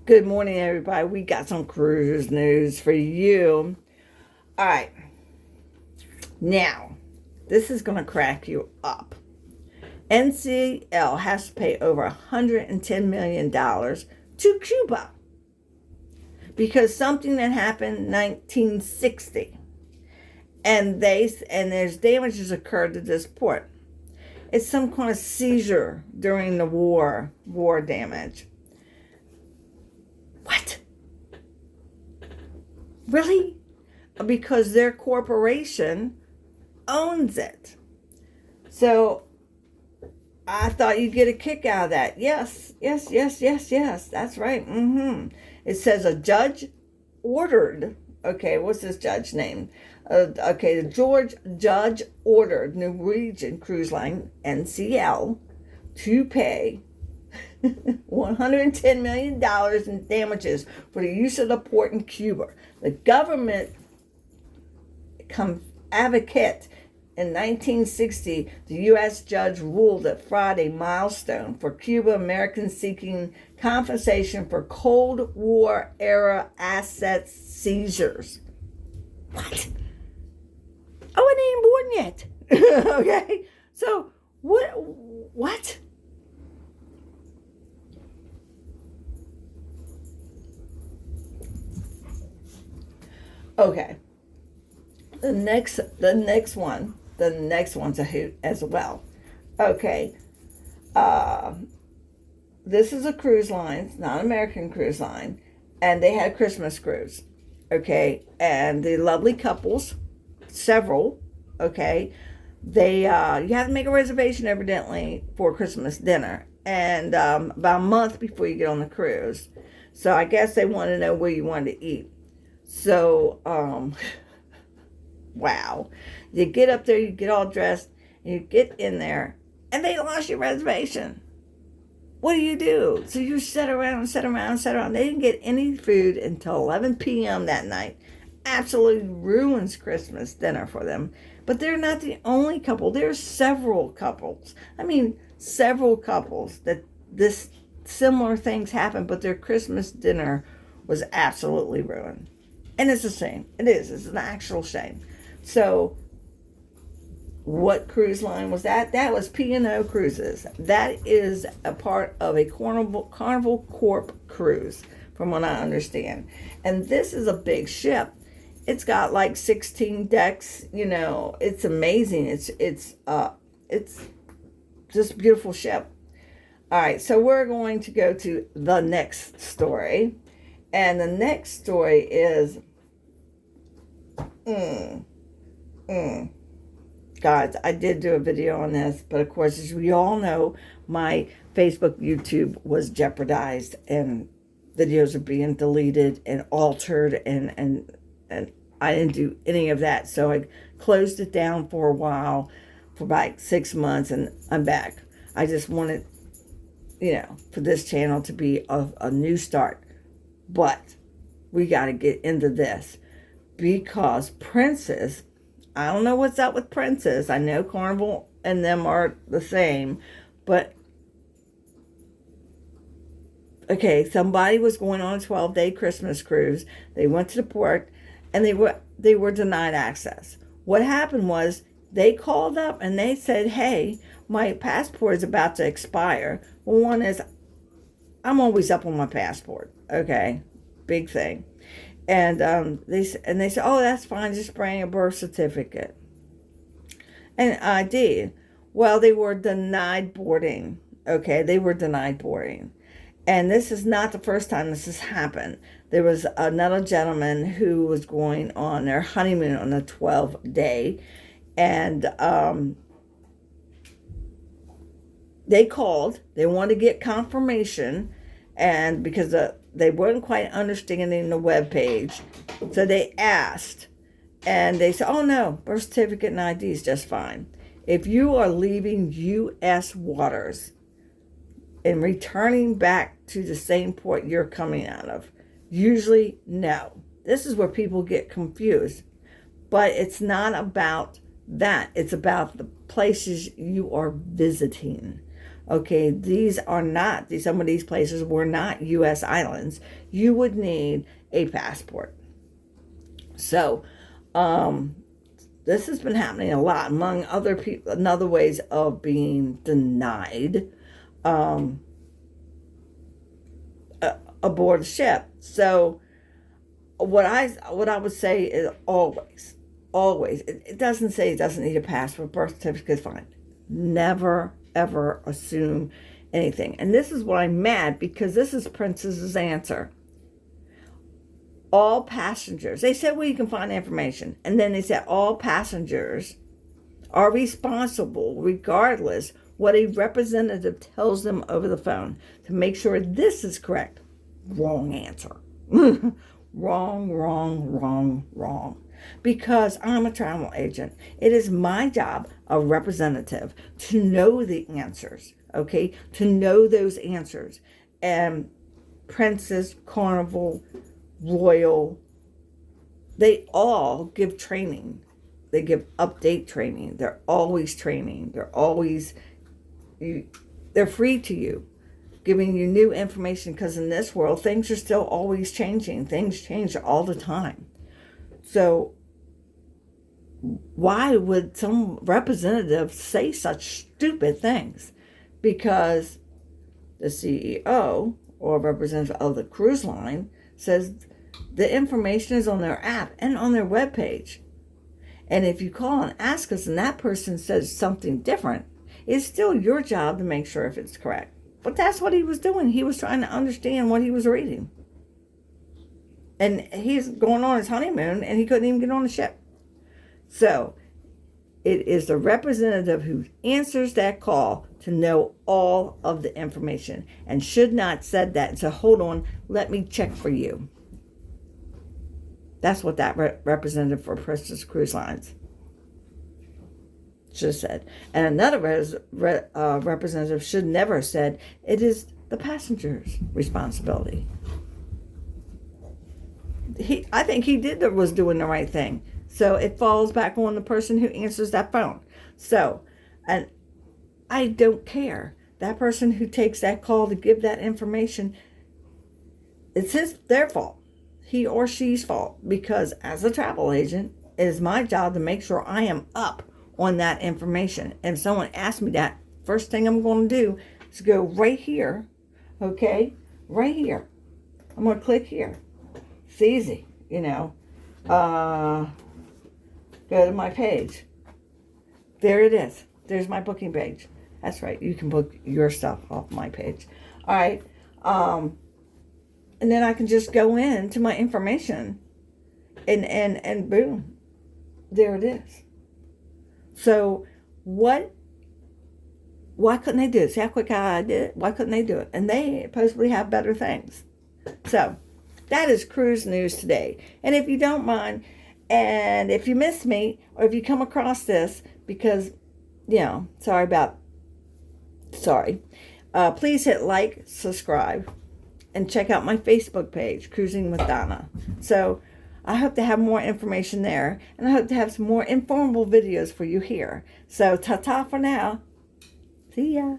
Good morning, everybody. We got some cruise news for you. All right. Now, this is going to crack you up. NCL has to pay over $110 million to Cuba because something that happened in 1960. And there's damages occurred to this port. It's some kind of seizure during the war damage. What? Really? Because their corporation owns it. So I thought you'd get a kick out of that. Yes. That's right. It says a judge ordered. Okay, what's this judge name? The judge ordered Norwegian Cruise Line, NCL, to pay $110 million in damages for the use of the port in Cuba. The government advocate in 1960, the U.S. judge ruled that Friday milestone for Cuba Americans seeking compensation for Cold War era asset seizures. What? Oh, it ain't born yet. Okay, so what? Okay. The next one's a hoot as well. Okay. This is a cruise line, it's not an American cruise line, and they had a Christmas cruise. Okay, and the lovely couples, several, okay, they you have to make a reservation evidently for Christmas dinner, and about a month before you get on the cruise. So I guess they want to know where you want to eat. So, wow. You get up there, you get all dressed, and you get in there, and they lost your reservation. What do? So you sit around. They didn't get any food until 11 p.m. that night. Absolutely ruins Christmas dinner for them. But they're not the only couple. There's several couples. Several couples that this similar things happen, but their Christmas dinner was absolutely ruined. And it's a shame. It is. It's an actual shame. So, what cruise line was that? That was P&O Cruises. That is a part of a Carnival Corp cruise, from what I understand. And this is a big ship. It's got like 16 decks. It's amazing. It's just a beautiful ship. All right, so we're going to go to the next story. And the next story is Guys, I did do a video on this, but of course, as we all know, my Facebook, YouTube was jeopardized, and videos are being deleted and altered, and I didn't do any of that. So I closed it down for a while, for about 6 months, and I'm back. I just wanted, for this channel to be a new start. But we got to get into this. Because Princess, I don't know what's up with Princess. I know Carnival and them are the same. But, okay, somebody was going on a 12-day Christmas cruise. They went to the port, and they were denied access. What happened was they called up, and they said, hey, my passport is about to expire. Well, one is, I'm always up on my passport. Okay, big thing. And they said, oh, that's fine, just bring a birth certificate and ID. Well, they were denied boarding. Okay, they were denied boarding. And this is not the first time this has happened. There was another gentleman who was going on their honeymoon on a 12-day. And they called. They wanted to get confirmation. And because they weren't quite understanding the web page, so they asked, and they said, oh no, birth certificate and ID is just fine. If you are leaving U.S. waters and returning back to the same port you're coming out of, usually no. This is where people get confused. But it's not about that. It's about the places you are visiting. Okay, some of these places were not U.S. islands. You would need a passport. So, this has been happening a lot among other people, and other ways of being denied aboard a ship. So, what I would say is always. It doesn't say it doesn't need a passport. Birth certificate is fine. Never ever assume anything. And this is why I'm mad, because this is Princess's answer. All passengers, they said, well, you can find information. And then they said all passengers are responsible, regardless what a representative tells them over the phone, to make sure this is correct. Wrong answer. Wrong. Because I'm a travel agent. It is my job, a representative, to know the answers, okay? To know those answers. And Princess, Carnival, Royal, they all give training. They give update training. They're always training. They're free to you, giving you new information, because in this world, things are still always changing. Things change all the time. So why would some representative say such stupid things? Because the CEO or representative of the cruise line says the information is on their app and on their webpage. And if you call and ask us and that person says something different, it's still your job to make sure if it's correct. But that's what he was doing. He was trying to understand what he was reading. And he's going on his honeymoon and he couldn't even get on the ship. So it is the representative who answers that call to know all of the information, and should not said that. So hold on, let me check for you. That's what that representative for Princess Cruise Lines should have said. And another representative should never have said, it is the passenger's responsibility. I think he was doing the right thing. So it falls back on the person who answers that phone. So, and I don't care. That person who takes that call to give that information, it's their fault. He or she's fault. Because as a travel agent, it is my job to make sure I am up on that information. And if someone asks me that, first thing I'm going to do is go right here. Okay? Right here. I'm going to click here. It's easy, Go to my page. There it is. There's my booking page. That's right. You can book your stuff off my page. All right. And then I can just go into my information and boom. There it is. So why couldn't they do it? See how quick I did it? Why couldn't they do it? And they possibly have better things. So that is cruise news today. And if you don't mind, and if you miss me, or if you come across this, because, please hit like, subscribe, and check out my Facebook page, Cruising with Donna. So I hope to have more information there, and I hope to have some more informal videos for you here. So ta-ta for now. See ya.